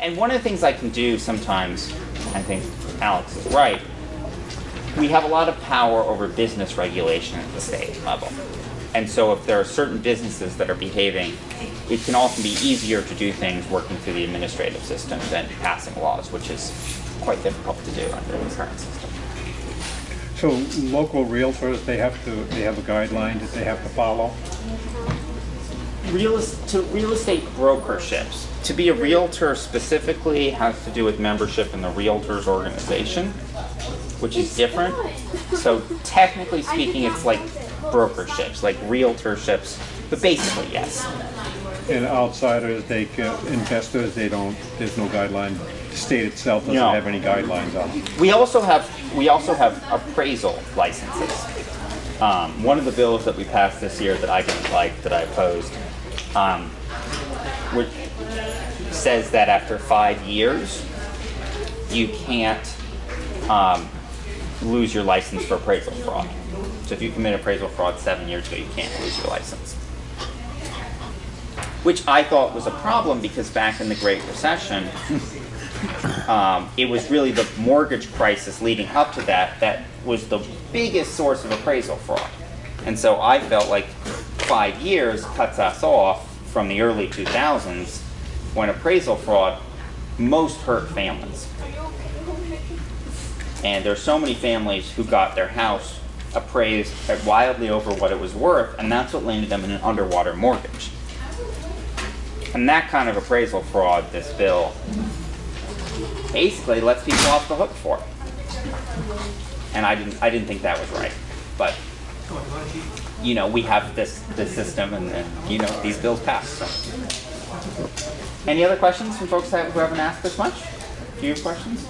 and one of the things I can do sometimes, I think Alex is right, we have a lot of power over business regulation at the state level. And so if there are certain businesses that are behaving, it can often be easier to do things working through the administrative system than passing laws, which is quite difficult to do under the current system. So local realtors, they have a guideline that they have to follow? Real estate brokerships. To be a realtor specifically has to do with membership in the realtors organization, which is different. So technically speaking, it's like brokerships, like realtorships, but basically yes. And outsiders, investors, there's no guideline. The state itself doesn't have any guidelines on them. We also have appraisal licenses. One of the bills that we passed this year that I didn't like, that I opposed, which says that after 5 years, you can't lose your license for appraisal fraud. So if you commit appraisal fraud 7 years ago, you can't lose your license. Which I thought was a problem because back in the Great Recession, it was really the mortgage crisis leading up to that was the biggest source of appraisal fraud. And so I felt like 5 years cuts us off from the early 2000s when appraisal fraud most hurt families. And there's so many families who got their house appraised at wildly over what it was worth, and that's what landed them in an underwater mortgage. And that kind of appraisal fraud, this bill basically lets people off the hook for. And I didn't think that was right. But we have this system, and these bills pass. So. Any other questions from folks who haven't asked this much? Do you have questions?